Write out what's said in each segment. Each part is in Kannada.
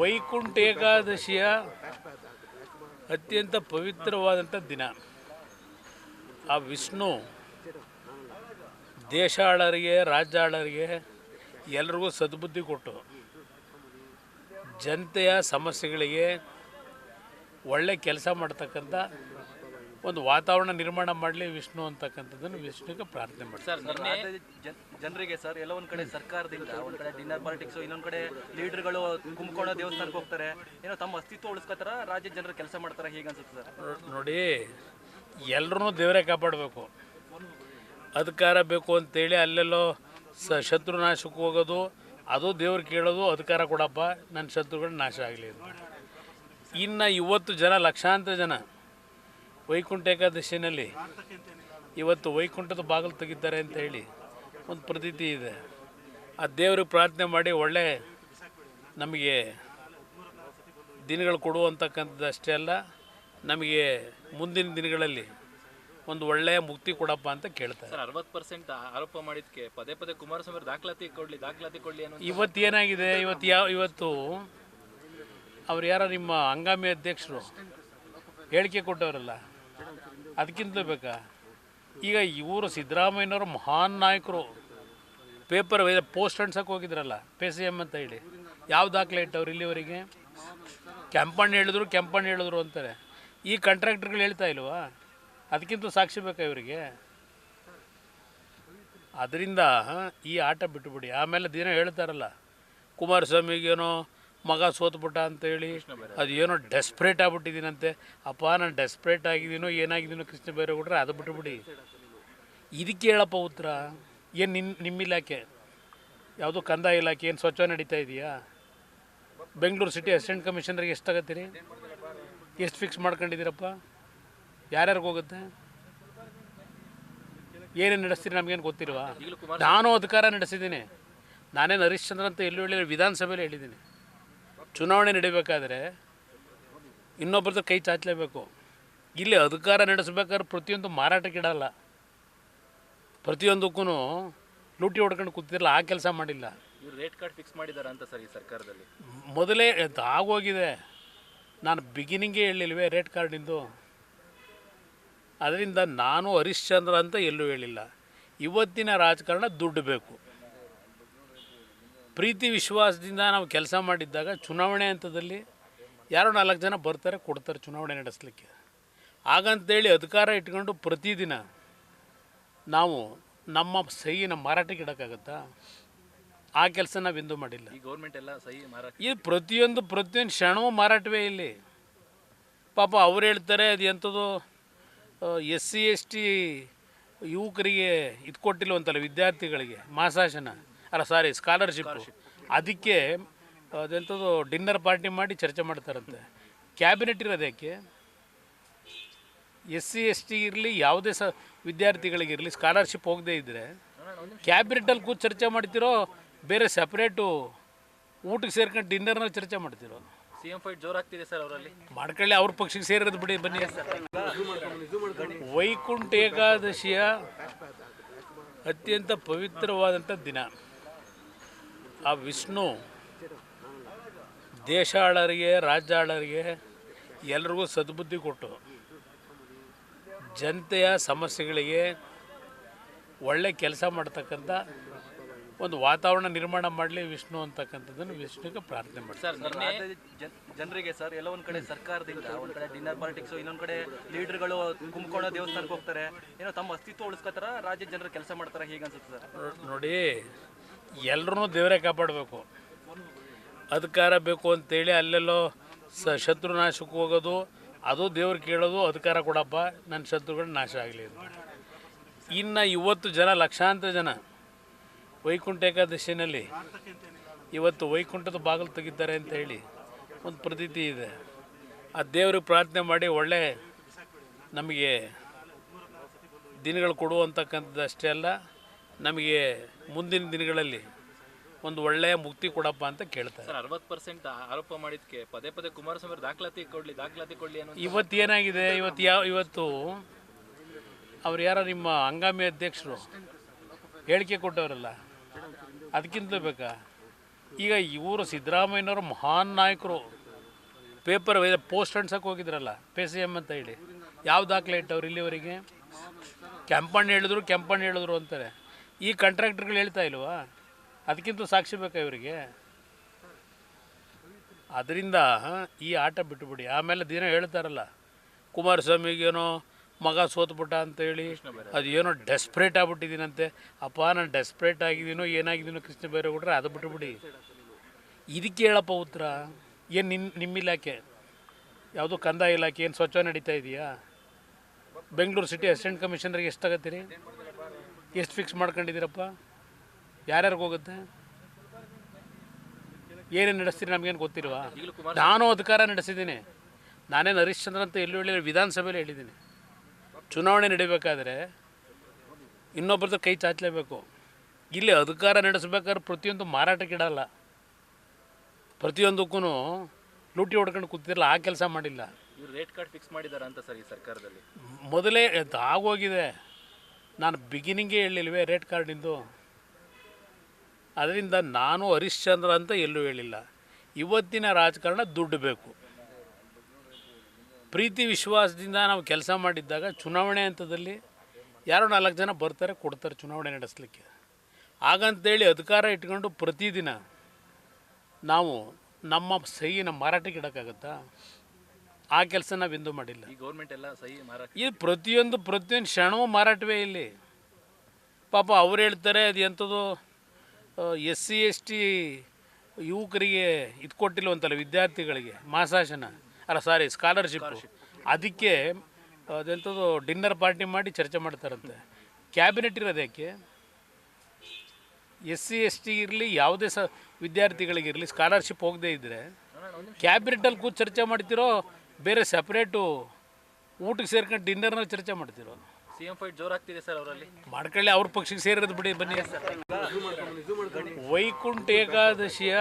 ವೈಕುಂಠ ಏಕಾದಶಿಯ ಅತ್ಯಂತ ಪವಿತ್ರವಾದಂಥ ದಿನ. ಆ ವಿಷ್ಣು ದೇಶ ಆಳರಿಗೆ, ರಾಜ್ಯ ಆಳರಿಗೆ ಎಲ್ರಿಗೂ ಸದ್ಬುದ್ಧಿ ಕೊಟ್ಟು ಜನತೆಯ ಸಮಸ್ಯೆಗಳಿಗೆ ಒಳ್ಳೆ ಕೆಲಸ ಮಾಡ್ತಕ್ಕಂಥ ಒಂದು ವಾತಾವರಣ ನಿರ್ಮಾಣ ಮಾಡಲಿ ವಿಷ್ಣು ಅಂತಕ್ಕಂಥದ್ದನ್ನು ವಿಷ್ಣುಗೆ ಪ್ರಾರ್ಥನೆ ಮಾಡ್ತಾರೆ. ಜನರಿಗೆ ಸರ್ ಎಲ್ಲ ಒಂದು ಕಡೆ ಸರ್ಕಾರದಿಂದ ಒಂದು ಕಡೆ ಡಿನ್ನರ್ ಪಾಲಿಟಿಕ್ಸ್, ಇನ್ನೊಂದು ಕಡೆ ಲೀಡರ್ಗಳು ಕುಂಭಕೋಣ ದೇವಸ್ಥಾನಕ್ಕೆ ಹೋಗ್ತಾರೆ, ಏನೋ ತಮ್ಮ ಅಸ್ತಿತ್ವ ಉಳಿಸ್ಕೋತಾರ, ರಾಜ್ಯ ಜನರು ಕೆಲಸ ಮಾಡ್ತಾರೆ, ಹೇಗೆ ಅನ್ಸುತ್ತೆ ಸರ್? ನೋಡಿ, ಎಲ್ಲರೂ ದೇವರೇ ಕಾಪಾಡಬೇಕು. ಅಧಿಕಾರ ಬೇಕು ಅಂತೇಳಿ ಅಲ್ಲೆಲ್ಲೋ ಶತ್ರುನಾಶಕ್ಕೆ ಹೋಗೋದು, ಅದು ದೇವ್ರು ಕೇಳೋದು, ಅಧಿಕಾರ ಕೊಡಪ್ಪ ನನ್ನ ಶತ್ರುಗಳ ನಾಶ ಆಗಲಿ ಅಂತ. ಇನ್ನು ಇವತ್ತು ಲಕ್ಷಾಂತರ ಜನ ವೈಕುಂಠ ಏಕಾದಶಿನಲ್ಲಿ ಇವತ್ತು ವೈಕುಂಠದ ಬಾಗಿಲು ತೆಗಿತಾರೆ ಅಂತ ಹೇಳಿ ಒಂದು ಪ್ರತೀತಿ ಇದೆ. ಆ ದೇವ್ರಿಗೆ ಪ್ರಾರ್ಥನೆ ಮಾಡಿ ಒಳ್ಳೆ ನಮಗೆ ದಿನಗಳು ಕೊಡುವಂತಕ್ಕಂಥದ್ದು ಅಷ್ಟೇ ಅಲ್ಲ, ನಮಗೆ ಮುಂದಿನ ದಿನಗಳಲ್ಲಿ ಒಂದು ಒಳ್ಳೆಯ ಮುಕ್ತಿ ಕೊಡಪ್ಪ ಅಂತ ಕೇಳ್ತಾರೆ. 60% ಆರೋಪ ಮಾಡಿದ್ದಕ್ಕೆ ಪದೇ ಪದೇ ಕುಮಾರಸ್ವಾಮಿ ದಾಖಲಾತಿ ಕೊಡಲಿ ಅನ್ನೋ ಇವತ್ತು ಏನಾಗಿದೆ, ಇವತ್ತು ಅವ್ರು ಯಾರೋ ನಿಮ್ಮ ಹಂಗಾಮಿ ಅಧ್ಯಕ್ಷರು ಹೇಳಿಕೆ ಕೊಟ್ಟವರಲ್ಲ, ಅದಕ್ಕಿಂತಲೂ ಬೇಕಾ? ಈಗ ಇವರು ಸಿದ್ದರಾಮಯ್ಯನವರು ಮಹಾನ್ ನಾಯಕರು, ಪೇಪರ್ ಪೋಸ್ಟ್ ಅಂಟ್ಸಕ್ಕೆ ಹೋಗಿದ್ರಲ್ಲ PCM ಅಂತ ಹೇಳಿ, ಯಾವ ದಾಖಲೆ ಇಟ್ಟವ್ರು ಇಲ್ಲಿವರೆಗೆ? ಕೆಂಪಣ್ಣ ಹೇಳಿದ್ರು ಅಂತಾರೆ. ಈ ಕಾಂಟ್ರಾಕ್ಟರ್ಗಳು ಹೇಳ್ತಾ ಇಲ್ವಾ? ಅದಕ್ಕಿಂತ ಸಾಕ್ಷಿ ಬೇಕಾ ಇವರಿಗೆ? ಅದರಿಂದ ಈ ಆಟ ಬಿಟ್ಟುಬಿಡಿ. ಆಮೇಲೆ ದಿನ ಹೇಳ್ತಾರಲ್ಲ, ಕುಮಾರಸ್ವಾಮಿಗೇನೋ ಮಗ ಸೋತ್ಬಿಟ್ಟ ಅಂತೇಳಿ ಅದೇನೋ ಡೆಸ್ಪ್ರೇಟ್ ಆಗಿಬಿಟ್ಟಿದ್ದೀನಂತೆ. ಅಪ್ಪ, ನಾನು ಡೆಸ್ಪ್ರೇಟ್ ಆಗಿದ್ದೀನೋ ಏನಾಗಿದ್ದೀನೋ ಕೃಷ್ಣ ಬೈರೇಗೌಡರೆ, ಅದು ಬಿಟ್ಟುಬಿಡಿ. ಇದಕ್ಕೆ ಹೇಳಪ್ಪ ಉತ್ತರ. ಏನು ನಿಮ್ಮ ಇಲಾಖೆ ಯಾವುದೋ ಕಂದಾಯ ಇಲಾಖೆ ಏನು ಸ್ವಚ್ಛ ನಡೀತಾ ಇದೆಯಾ? ಬೆಂಗಳೂರು ಸಿಟಿ ಅಸಿಸ್ಟೆಂಟ್ ಕಮಿಷನರ್ಗೆ ಎಷ್ಟು ತಗೋತೀರಿ? ಎಷ್ಟು ಫಿಕ್ಸ್ ಮಾಡ್ಕೊಂಡಿದ್ದೀರಪ್ಪ? ಯಾರ್ಯಾರಿಗೆ ಹೋಗುತ್ತೆ? ಏನೇನು ನಡೆಸ್ತೀರಿ ನಮಗೇನು ಗೊತ್ತಿಲ್ವಾ? ನಾನು ಅಧಿಕಾರ ನಡೆಸಿದ್ದೀನಿ. ನಾನೇನು ಹರಿಶ್ಚಂದ್ರ ಅಂತ ಎಲ್ಲೂ ಹೇಳಿ ವಿಧಾನಸಭೆಯಲ್ಲಿ ಹೇಳಿದ್ದೀನಿ. ಚುನಾವಣೆ ನಡೀಬೇಕಾದ್ರೆ ಇನ್ನೊಬ್ಬರದ್ದು ಕೈ ಚಾಚಲೇಬೇಕು. ಇಲ್ಲಿ ಅಧಿಕಾರ ನಡೆಸಬೇಕಾದ್ರೆ ಪ್ರತಿಯೊಂದು ಮಾರಾಟಕ್ಕಿಡಲ್ಲ, ಪ್ರತಿಯೊಂದಕ್ಕೂ ಲೂಟಿ ಹೊಡ್ಕೊಂಡು ಕೂತಿರಲ್ಲ, ಆ ಕೆಲಸ ಮಾಡಿಲ್ಲ. ರೇಟ್ ಕಾರ್ಡ್ ಫಿಕ್ಸ್ ಮಾಡಿದಾರ ಅಂತ ಸರ್ ಈ ಸರ್ಕಾರದಲ್ಲಿ? ಮೊದಲೇ ಆಗೋಗಿದೆ. ನಾನು ಬಿಗಿನಿಂಗೇ ಹೇಳಿಲ್ವೇ ರೇಟ್ ಕಾರ್ಡಿಂದು? ಅದರಿಂದ ನಾನು ಹರಿಶ್ಚಂದ್ರ ಅಂತ ಎಲ್ಲೂ ಹೇಳಿಲ್ಲ. ಇವತ್ತಿನ ರಾಜಕಾರಣ ದುಡ್ಡು ಬೇಕು. ಪ್ರೀತಿ ವಿಶ್ವಾಸದಿಂದ ನಾವು ಕೆಲಸ ಮಾಡಿದ್ದಾಗ ಚುನಾವಣೆ ಹಂತದಲ್ಲಿ ಯಾರೋ 4 ಜನ ಬರ್ತಾರೆ, ಕೊಡ್ತಾರೆ ಚುನಾವಣೆ ನಡೆಸಲಿಕ್ಕೆ. ಹಾಗಂತೇಳಿ ಅಧಿಕಾರ ಇಟ್ಕೊಂಡು ಪ್ರತಿದಿನ ನಾವು ನಮ್ಮ ಸಹಿನ ಮಾರಾಟಕ್ಕೆ ಇಡೋಕ್ಕಾಗತ್ತಾ? ಆ ಕೆಲಸ ನಾವೆಂದೂ ಮಾಡಿಲ್ಲ. ಈ ಗೌರ್ಮೆಂಟ್ ಎಲ್ಲ ಸಹಿ ಮಾರಾಟ, ಇದು ಪ್ರತಿಯೊಂದು ಕ್ಷಣವೂ ಮಾರಾಟವೇ ಇಲ್ಲಿ. ಪಾಪ ಅವ್ರು ಹೇಳ್ತಾರೆ ಅದು ಎಂಥದ್ದು SC ST ಯುವಕರಿಗೆ ಇದು ಕೊಟ್ಟಿಲ್ವಂತಲ್ಲ, ವಿದ್ಯಾರ್ಥಿಗಳಿಗೆ ಮಾಸಾಶನ ಸ್ಕಾಲರ್ಶಿಪ್ಪು. ಅದಕ್ಕೆ ಅದೆಂಥದ್ದು ಡಿನ್ನರ್ ಪಾರ್ಟಿ ಮಾಡಿ ಚರ್ಚೆ ಮಾಡ್ತಾರಂತೆ. ಕ್ಯಾಬಿನೆಟ್ ಇರೋದು ಯಾಕೆ? SC ST ಇರಲಿ, ಯಾವುದೇ ವಿದ್ಯಾರ್ಥಿಗಳಿಗಿರಲಿ ಸ್ಕಾಲರ್ಶಿಪ್ ಹೋಗದೇ ಇದ್ದರೆ ಕ್ಯಾಬಿನೆಟಲ್ಲಿ ಕೂತು ಚರ್ಚೆ ಮಾಡ್ತಿರೋ, ಬೇರೆ ಸಪ್ರೇಟು ಊಟಕ್ಕೆ ಸೇರ್ಕೊಂಡು ಡಿನ್ನರ್ನಲ್ಲಿ ಚರ್ಚೆ ಮಾಡ್ತಿರೋ? CM ಫೈಟ್ ಜೋರಾಗ್ತಿದೆ ಸರ್ ಅವರಲ್ಲಿ. ಮಾಡ್ಕೊಳ್ಳಿ, ಅವ್ರ ಪಕ್ಷಕ್ಕೆ ಸೇರಿರೋದು ಬಿಡಿ. ಬನ್ನಿ. ವೈಕುಂಠ ಏಕಾದಶಿಯ ಅತ್ಯಂತ ಪವಿತ್ರವಾದಂಥ ದಿನ. ಆ ವಿಷ್ಣು ದೇಶ ಆಳರಿಗೆ, ರಾಜ್ಯ ಆಳರಿಗೆ ಎಲ್ರಿಗೂ ಸದ್ಬುದ್ಧಿ ಕೊಟ್ಟು ಜನತೆಯ ಸಮಸ್ಯೆಗಳಿಗೆ ಒಳ್ಳೆ ಕೆಲಸ ಮಾಡ್ತಕ್ಕಂಥ ಒಂದು ವಾತಾವರಣ ನಿರ್ಮಾಣ ಮಾಡಲಿ ವಿಷ್ಣು ಅಂತಕ್ಕಂಥದ್ದನ್ನು ವಿಷ್ಣುಗೆ ಪ್ರಾರ್ಥನೆ ಮಾಡ್ತಾರೆ. ಜನರಿಗೆ ಸರ್ ಎಲ್ಲ ಒಂದು ಕಡೆ ಸರ್ಕಾರದಿಂದ ಒಂದು ಕಡೆ ಡಿನ್ನರ್ ಪಾಲಿಟಿಕ್ಸ್, ಇನ್ನೊಂದು ಕಡೆ ಲೀಡರ್ಗಳು ಕುಂಭಕೋಣ ದೇವಸ್ಥಾನಕ್ಕೆ ಹೋಗ್ತಾರೆ, ಏನೋ ತಮ್ಮ ಅಸ್ತಿತ್ವ ಉಳಿಸ್ಕೋತಾರ, ರಾಜ್ಯ ಜನರು ಕೆಲಸ ಮಾಡ್ತಾರೆ, ಹೇಗೆ ಅನ್ಸುತ್ತೆ ಸರ್? ನೋಡಿ, ಎಲ್ಲರೂ ದೇವರೇ ಕಾಪಾಡಬೇಕು. ಅಧಿಕಾರ ಬೇಕು ಅಂತೇಳಿ ಅಲ್ಲೆಲ್ಲೋ ಶತ್ರುನಾಶಕ್ಕೆ ಹೋಗೋದು, ಅದು ದೇವ್ರು ಕೇಳೋದು, ಅಧಿಕಾರ ಕೊಡಪ್ಪ ನನ್ನ ಶತ್ರುಗಳ ನಾಶ ಆಗಲಿ ಅಂತ. ಇನ್ನು ಇವತ್ತು ಲಕ್ಷಾಂತರ ಜನ ವೈಕುಂಠ ಏಕಾದಶಿನಲ್ಲಿ ಇವತ್ತು ವೈಕುಂಠದ ಬಾಗಿಲು ತೆಗಿತಾರೆ ಅಂತ ಹೇಳಿ ಒಂದು ಪ್ರತೀತಿ ಇದೆ. ಆ ದೇವ್ರಿಗೆ ಪ್ರಾರ್ಥನೆ ಮಾಡಿ ಒಳ್ಳೆ ನಮಗೆ ದಿನಗಳು ಕೊಡುವಂತಕ್ಕಂಥದ್ದು ಅಷ್ಟೇ ಅಲ್ಲ, ನಮಗೆ ಮುಂದಿನ ದಿನಗಳಲ್ಲಿ ಒಂದು ಒಳ್ಳೆಯ ಮುಕ್ತಿ ಕೊಡಪ್ಪ ಅಂತ ಕೇಳ್ತಾರೆ. 60% ಆರೋಪ ಮಾಡಿದ್ದಕ್ಕೆ ಪದೇ ಪದೇ ಕುಮಾರಸ್ವಾಮಿ ದಾಖಲಾತಿ ಕೊಡಲಿ ಅನ್ನೋ. ಇವತ್ತು ಏನಾಗಿದೆ, ಇವತ್ತು ಅವ್ರು ಯಾರೋ ನಿಮ್ಮ ಹಂಗಾಮಿ ಅಧ್ಯಕ್ಷರು ಹೇಳಿಕೆ ಕೊಟ್ಟವರಲ್ಲ, ಅದಕ್ಕಿಂತಲೂ ಬೇಕಾ? ಈಗ ಇವರು ಸಿದ್ದರಾಮಯ್ಯನವರು ಮಹಾನ್ ನಾಯಕರು. ಪೇಪರ್ ಪೋಸ್ಟ್ ಅಂಟ್ಸಕ್ಕೆ ಹೋಗಿದ್ರಲ್ಲ PCM ಅಂತ ಹೇಳಿ, ಯಾವ ದಾಖಲೆ ಇಟ್ಟವ್ರು ಇಲ್ಲಿವರೆಗೆ? ಕೆಂಪಣ್ಣ ಹೇಳಿದ್ರು ಅಂತಾರೆ. ಈ ಕಾಂಟ್ರಾಕ್ಟರ್ಗಳು ಹೇಳ್ತಾ ಇಲ್ವಾ? ಅದಕ್ಕಿಂತ ಸಾಕ್ಷಿ ಬೇಕಾ ಇವರಿಗೆ? ಅದರಿಂದ ಈ ಆಟ ಬಿಟ್ಟುಬಿಡಿ. ಆಮೇಲೆ ದಿನ ಹೇಳ್ತಾರಲ್ಲ, ಕುಮಾರಸ್ವಾಮಿಗೇನೋ ಮಗ ಸೋತ್ಬಿಟ್ಟ ಅಂತೇಳಿ, ಅದೇನೋ ಡೆಸ್ಪ್ರೇಟ್ ಆಗ್ಬಿಟ್ಟಿದ್ದೀನಂತೆ. ಅಪ್ಪ ನಾನು ಡೆಸ್ಪ್ರೇಟ್ ಆಗಿದ್ದೀನೋ ಏನಾಗಿದ್ದೀನೋ ಕೃಷ್ಣ ಬೈರೇಗೌಡ್ರೆ, ಅದು ಬಿಟ್ಟುಬಿಡಿ. ಇದಕ್ಕೆ ಹೇಳಪ್ಪ ಉತ್ತರ. ಏನು ನಿಮ್ಮ ಇಲಾಖೆ ಯಾವುದೋ ಕಂದಾಯ ಇಲಾಖೆ ಏನು ಸ್ವಚ್ಛ ನಡೀತಾ ಇದೆಯಾ? ಬೆಂಗಳೂರು ಸಿಟಿ ಅಸಿಸ್ಟೆಂಟ್ ಕಮಿಷನರ್ಗೆ ಎಷ್ಟು ತಗೋತೀರಿ? ಎಷ್ಟು ಫಿಕ್ಸ್ ಮಾಡ್ಕೊಂಡಿದ್ದೀರಪ್ಪ? ಯಾರ್ಯಾರಿಗೆ ಹೋಗುತ್ತೆ? ಏನೇನು ನಡೆಸ್ತೀರಿ ನಮಗೇನು ಗೊತ್ತಿಲ್ವಾ? ನಾನು ಅಧಿಕಾರ ನಡೆಸಿದ್ದೀನಿ. ನಾನೇನು ಹರಿಶ್ಚಂದ್ರ ಅಂತ ಎಲ್ಲೂ ಹೇಳಿಲ್ಲ, ವಿಧಾನಸಭೆಯಲ್ಲಿ ಹೇಳಿದ್ದೀನಿ. ಚುನಾವಣೆ ನಡೀಬೇಕಾದ್ರೆ ಇನ್ನೊಬ್ಬರದ್ದು ಕೈ ಚಾಚಲೇಬೇಕು. ಇಲ್ಲಿ ಅಧಿಕಾರ ನಡೆಸಬೇಕಾದ್ರೆ ಪ್ರತಿಯೊಂದು ಮಾರಾಟಕ್ಕಿಡಲ್ಲ, ಪ್ರತಿಯೊಂದಕ್ಕೂ ಲೂಟಿ ಹೊಡ್ಕೊಂಡು ಕೂತಿರಲ್ಲ, ಆ ಕೆಲಸ ಮಾಡಿಲ್ಲ. ಇವ್ರು ರೇಟ್ ಕಾರ್ಡ್ ಫಿಕ್ಸ್ ಮಾಡಿದಾರ ಅಂತ ಸರ್ ಈ ಸರ್ಕಾರದಲ್ಲಿ? ಮೊದಲೇ ಆಗೋಗಿದೆ. ನಾನು ಬಿಗಿನಿಂಗೇ ಹೇಳಿಲ್ವೇ ರೇಟ್ ಕಾರ್ಡಿಂದು? ಅದರಿಂದ ನಾನು ಹರಿಶ್ಚಂದ್ರ ಅಂತ ಎಲ್ಲೂ ಹೇಳಿಲ್ಲ. ಇವತ್ತಿನ ರಾಜಕಾರಣ ದುಡ್ಡು ಬೇಕು. ಪ್ರೀತಿ ವಿಶ್ವಾಸದಿಂದ ನಾವು ಕೆಲಸ ಮಾಡಿದ್ದಾಗ ಚುನಾವಣೆ ಹಂತದಲ್ಲಿ ಯಾರೋ 4 ಜನ ಬರ್ತಾರೆ, ಕೊಡ್ತಾರೆ ಚುನಾವಣೆ ನಡೆಸಲಿಕ್ಕೆ. ಹಾಗಂತೇಳಿ ಅಧಿಕಾರ ಇಟ್ಕೊಂಡು ಪ್ರತಿದಿನ ನಾವು ನಮ್ಮ ಸಹಿನ ಮಾರಾಟಕ್ಕೆ ಇಡೋಕ್ಕಾಗತ್ತಾ? ಆ ಕೆಲಸ ನಾವೆಂದೂ ಮಾಡಿಲ್ಲ. ಈ ಗೌರ್ಮೆಂಟ್ ಎಲ್ಲ ಸಹಿ ಮಾರಾಟ, ಈ ಪ್ರತಿಯೊಂದು ಕ್ಷಣವೂ ಮಾರಾಟವೇ ಇಲ್ಲಿ. ಪಾಪ ಅವ್ರು ಹೇಳ್ತಾರೆ ಅದು ಎಂಥದ್ದು SC ST ಯುವಕರಿಗೆ ಇದು ಕೊಟ್ಟಿಲ್ವಂತಲ್ಲ, ವಿದ್ಯಾರ್ಥಿಗಳಿಗೆ ಮಾಸಾಶನ ಅಲ್ಲ ಸಾರಿ ಸ್ಕಾಲರ್ಶಿಪ್ಪು. ಅದಕ್ಕೆ ಅದೆಂಥದ್ದು ಡಿನ್ನರ್ ಪಾರ್ಟಿ ಮಾಡಿ ಚರ್ಚೆ ಮಾಡ್ತಾರಂತೆ. ಕ್ಯಾಬಿನೆಟ್ ಇರೋದು ಯಾಕೆ? SC ST ಇರಲಿ, ಯಾವುದೇ ವಿದ್ಯಾರ್ಥಿಗಳಿಗಿರಲಿ ಸ್ಕಾಲರ್ಶಿಪ್ ಹೋಗದೇ ಇದ್ದರೆ ಕ್ಯಾಬಿನೆಟಲ್ಲಿ ಕೂತು ಚರ್ಚೆ ಮಾಡ್ತಿರೋ, ಬೇರೆ ಸಪ್ರೇಟು ಊಟಕ್ಕೆ ಸೇರ್ಕೊಂಡು ಡಿನ್ನರ್ನಲ್ಲಿ ಚರ್ಚೆ ಮಾಡ್ತಿರೋ? CM ಫೈಟ್ ಜೋರಾಗ್ತಿದೆ ಸರ್ ಅವರಲ್ಲಿ. ಮಾಡ್ಕೊಳ್ಳಿ, ಅವ್ರ ಪಕ್ಷಕ್ಕೆ ಸೇರಿರೋದು ಬಿಡಿ. ಬನ್ನಿ. ವೈಕುಂಠ ಏಕಾದಶಿಯ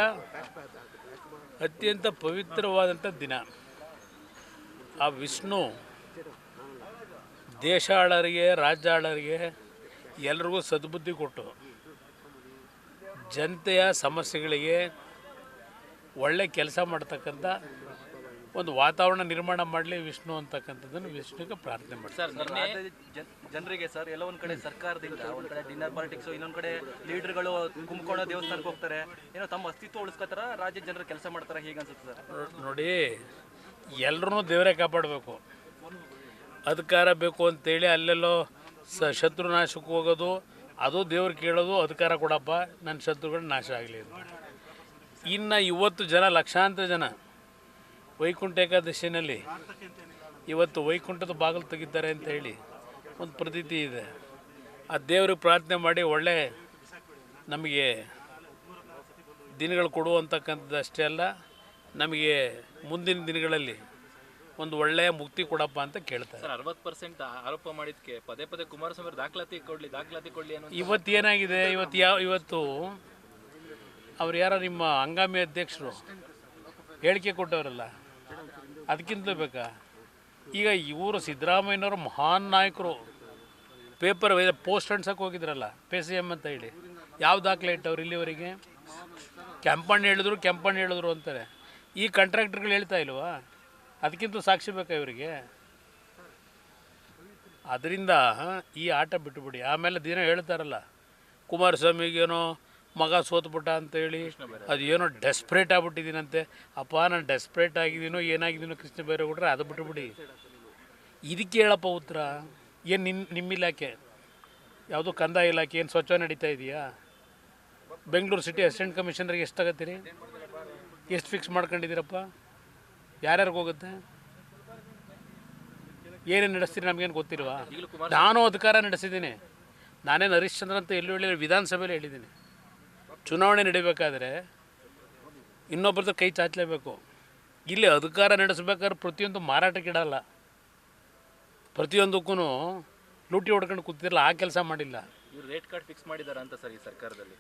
ಅತ್ಯಂತ ಪವಿತ್ರವಾದಂಥ ದಿನ. ಆ ವಿಷ್ಣು ದೇಶ ಆಳರಿಗೆ, ರಾಜ್ಯ ಆಳರಿಗೆ ಎಲ್ರಿಗೂ ಸದ್ಬುದ್ಧಿ ಕೊಟ್ಟು ಜನತೆಯ ಸಮಸ್ಯೆಗಳಿಗೆ ಒಳ್ಳೆ ಕೆಲಸ ಮಾಡ್ತಕ್ಕಂಥ ಒಂದು ವಾತಾವರಣ ನಿರ್ಮಾಣ ಮಾಡಲಿ ವಿಷ್ಣು ಅಂತಕ್ಕಂಥದ್ದನ್ನು ವಿಷ್ಣುಗೆ ಪ್ರಾರ್ಥನೆ ಮಾಡಿ. ಸರ್ ಜನರಿಗೆ ಸರ್ ಎಲ್ಲ ಒಂದು ಕಡೆ ಸರ್ಕಾರದಿಂದ ಒಂದು ಕಡೆ ಡಿನ್ನರ್ ಪಾಲಿಟಿಕ್ಸ್, ಇನ್ನೊಂದು ಕಡೆ ಲೀಡರ್ಗಳು ಕುಂಭಕೋಣ ದೇವಸ್ಥಾನಕ್ಕೆ ಹೋಗ್ತಾರೆ, ಏನೋ ತಮ್ಮ ಅಸ್ತಿತ್ವ ಉಳಿಸ್ಕೋತಾರ, ರಾಜ್ಯದ ಜನರು ಕೆಲಸ ಮಾಡ್ತಾರೆ, ಹೇಗೆ ಅನ್ಸುತ್ತೆ ಸರ್? ನೋಡಿ, ಎಲ್ಲರೂ ದೇವರೇ ಕಾಪಾಡಬೇಕು. ಅಧಿಕಾರ ಬೇಕು ಅಂತೇಳಿ ಅಲ್ಲೆಲ್ಲೋ ಶತ್ರುನಾಶಕ್ಕೆ ಹೋಗೋದು, ಅದು ದೇವ್ರು ಕೇಳೋದು, ಅಧಿಕಾರ ಕೊಡಪ್ಪ ನನ್ನ ಶತ್ರುಗಳು ನಾಶ ಆಗಲಿ ಅಂತ. ಇನ್ನು ಇವತ್ತು ಲಕ್ಷಾಂತರ ಜನ ವೈಕುಂಠ ಏಕಾದಶಿನಲ್ಲಿ ಇವತ್ತು ವೈಕುಂಠದ ಬಾಗಿಲು ತೆಗಿತಾರೆ ಅಂತ ಹೇಳಿ ಒಂದು ಪ್ರತೀತಿ ಇದೆ. ಆ ದೇವ್ರಿಗೆ ಪ್ರಾರ್ಥನೆ ಮಾಡಿ ಒಳ್ಳೆ ನಮಗೆ ದಿನಗಳು ಕೊಡುವಂತಕ್ಕಂಥದ್ದು ಅಷ್ಟೇ ಅಲ್ಲ, ನಮಗೆ ಮುಂದಿನ ದಿನಗಳಲ್ಲಿ ಒಂದು ಒಳ್ಳೆಯ ಮುಕ್ತಿ ಕೊಡಪ್ಪ ಅಂತ ಕೇಳ್ತಾರೆ. ಸರ್ 60% ಆರೋಪ ಮಾಡಿದ್ದಕ್ಕೆ ಪದೇ ಪದೇ ಕುಮಾರಸ್ವಾಮಿ ದಾಖಲಾತಿ ಕೊಡಲಿ ಅನ್ನೋ ಇವತ್ತು ಏನಾಗಿದೆ? ಇವತ್ತು ಅವ್ರು ಯಾರೋ ನಿಮ್ಮ ಹಂಗಾಮಿ ಅಧ್ಯಕ್ಷರು ಹೇಳಿಕೆ ಕೊಟ್ಟವರಲ್ಲ, ಅದಕ್ಕಿಂತ ಬೇಕಾ? ಈಗ ಇವರು ಸಿದ್ದರಾಮಯ್ಯನವರು ಮಹಾನ್ ನಾಯಕರು. ಪೇಪರ್ ಪೋಸ್ಟ್ ಅಂಟ್ಸಕ್ಕೆ ಹೋಗಿದ್ರಲ್ಲ PCM ಅಂತ ಹೇಳಿ, ಯಾವ ದಾಖಲೆ ಇಟ್ಟವ್ರು ಇಲ್ಲಿವರೆಗೆ? ಕೆಂಪಣ್ಣ ಹೇಳಿದ್ರು ಅಂತಾರೆ. ಈ ಕಾಂಟ್ರಾಕ್ಟರ್ಗಳು ಹೇಳ್ತಾ ಇಲ್ವಾ? ಅದಕ್ಕಿಂತ ಸಾಕ್ಷಿ ಬೇಕಾ ಇವರಿಗೆ? ಅದರಿಂದ ಈ ಆಟ ಬಿಟ್ಟುಬಿಡಿ. ಆಮೇಲೆ ದಿನ ಹೇಳ್ತಾರಲ್ಲ, ಕುಮಾರಸ್ವಾಮಿಗೇನೋ ಮಗ ಸೋತ್ಬಿಟ್ಟ ಅಂತೇಳಿ, ಅದೇನೋ ಡೆಸ್ಪ್ರೇಟ್ ಆಗ್ಬಿಟ್ಟಿದ್ದೀನಂತೆ. ಅಪ್ಪ ನಾನು ಡೆಸ್ಪ್ರೇಟ್ ಆಗಿದ್ದೀನೋ ಏನಾಗಿದ್ದೀನೋ ಕೃಷ್ಣ ಬೈರೇಗೌಡ್ರೆ, ಅದು ಬಿಟ್ಟುಬಿಡಿ. ಇದಕ್ಕೆ ಹೇಳಪ್ಪ ಉತ್ತರ. ಏನು ನಿಮ್ಮ ಇಲಾಖೆ ಯಾವುದೋ ಕಂದಾಯ ಇಲಾಖೆ ಏನು ಸ್ವಚ್ಛ ನಡೀತಾ ಇದೆಯಾ? ಬೆಂಗಳೂರು ಸಿಟಿ ಅಸಿಸ್ಟೆಂಟ್ ಕಮಿಷನರ್ಗೆ ಎಷ್ಟು ತಗೋತೀರಿ? ಎಷ್ಟು ಫಿಕ್ಸ್ ಮಾಡ್ಕೊಂಡಿದ್ದೀರಪ್ಪ? ಯಾರ್ಯಾರಿಗೆ ಹೋಗುತ್ತೆ? ಏನೇನು ನಡೆಸ್ತೀರಿ ನಮಗೇನು ಗೊತ್ತಿಲ್ವಾ? ನಾನು ಅಧಿಕಾರ ನಡೆಸಿದ್ದೀನಿ. ನಾನೇನು ಹರಿಶ್ಚಂದ್ರ ಅಂತ ಎಲ್ಲೂ ಹೇಳಿಲ್ಲ, ವಿಧಾನಸಭೆಯಲ್ಲಿ ಹೇಳಿದ್ದೀನಿ. ಚುನಾವಣೆ ನಡೀಬೇಕಾದ್ರೆ ಇನ್ನೊಬ್ಬರದ್ದು ಕೈ ಚಾಚಲೇಬೇಕು. ಇಲ್ಲಿ ಅಧಿಕಾರ ನಡೆಸಬೇಕಾದ್ರೆ ಪ್ರತಿಯೊಂದು ಮಾರಾಟಕ್ಕಿಡಲ್ಲ, ಪ್ರತಿಯೊಂದಕ್ಕೂ ಲೂಟಿ ಹೊಡ್ಕೊಂಡು ಕೂತಿರಲ್ಲ, ಆ ಕೆಲಸ ಮಾಡಿಲ್ಲ. ಇವ್ರು ರೇಟ್ ಕಾರ್ಡ್ ಫಿಕ್ಸ್ ಮಾಡಿದಾರ ಅಂತ ಸರ್ ಈ ಸರ್ಕಾರದಲ್ಲಿ?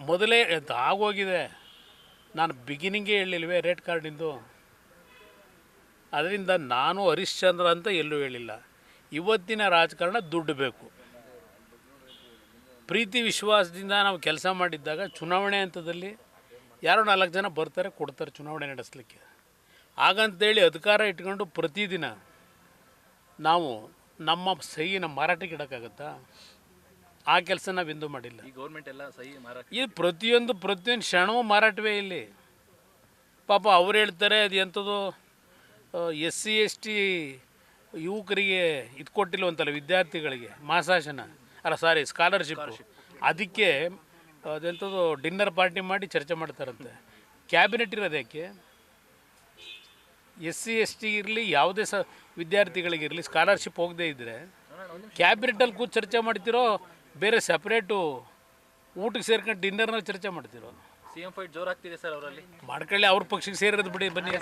ಮೊದಲೇ ಆಗೋಗಿದೆ. ನಾನು ಬಿಗಿನಿಂಗೇ ಹೇಳಿಲ್ವೇ ರೇಟ್ ಕಾರ್ಡಿಂದು? ಅದರಿಂದ ನಾನು ಹರಿಶ್ಚಂದ್ರ ಅಂತ ಎಲ್ಲೂ ಹೇಳಿಲ್ಲ. ಇವತ್ತಿನ ರಾಜಕಾರಣ ದುಡ್ಡು ಬೇಕು. ಪ್ರೀತಿ ವಿಶ್ವಾಸದಿಂದ ನಾವು ಕೆಲಸ ಮಾಡಿದ್ದಾಗ ಚುನಾವಣೆ ಹಂತದಲ್ಲಿ ಯಾರೋ 4 ಜನ ಬರ್ತಾರೆ ಕೊಡ್ತಾರೆ ಚುನಾವಣೆ ನಡೆಸಲಿಕ್ಕೆ. ಹಾಗಂತೇಳಿ ಅಧಿಕಾರ ಇಟ್ಕೊಂಡು ಪ್ರತಿದಿನ ನಾವು ನಮ್ಮ ಸಹಿನ ಮಾರಾಟಕ್ಕೆ ಇಡೋಕ್ಕಾಗತ್ತಾ? ಆ ಕೆಲಸ ನಾವೆಂದೂ ಮಾಡಿಲ್ಲ. ಈ ಗೌರ್ಮೆಂಟ್ ಎಲ್ಲ ಸಹಿ ಮಾರಾಟ ಇದು ಪ್ರತಿಯೊಂದು ಕ್ಷಣವೂ ಮಾರಾಟವೇ ಇಲ್ಲಿ. ಪಾಪ ಅವ್ರು ಹೇಳ್ತಾರೆ ಅದು ಎಂಥದ್ದು SC ST ಯುವಕರಿಗೆ ಇದು ಕೊಟ್ಟಿಲ್ವಂತಲ್ಲ, ವಿದ್ಯಾರ್ಥಿಗಳಿಗೆ ಮಾಸಾಶನ ಅಲ್ಲ ಸಾರಿ ಸ್ಕಾಲರ್ಶಿಪ್. ಅದಕ್ಕೆ ಅದೆಂಥದ್ದು ಡಿನ್ನರ್ ಪಾರ್ಟಿ ಮಾಡಿ ಚರ್ಚೆ ಮಾಡ್ತಾರಂತೆ. ಕ್ಯಾಬಿನೆಟ್ ಇರೋದು ಯಾಕೆ? SC ST ಇರಲಿ ಯಾವುದೇ ವಿದ್ಯಾರ್ಥಿಗಳಿಗಿರಲಿ ಸ್ಕಾಲರ್ಶಿಪ್ ಹೋಗದೇ ಇದ್ದರೆ ಕ್ಯಾಬಿನೆಟಲ್ಲಿ ಕೂತು ಚರ್ಚೆ ಮಾಡ್ತಿರೋ, ಬೇರೆ ಸಪ್ರೇಟು ಊಟಕ್ಕೆ ಸೇರ್ಕೊಂಡು ಡಿನ್ನರ್ನಲ್ಲಿ ಚರ್ಚೆ ಮಾಡ್ತಿರೋ? CM ಫೈಟ್ ಜೋರಾಗ್ತಿದೆ ಸರ್ ಅವರಲ್ಲಿ. ಮಾಡ್ಕೊಳ್ಳಿ, ಅವ್ರ ಪಕ್ಷಕ್ಕೆ ಸೇರಿರೋದು ಬಿಡಿ, ಬನ್ನಿ.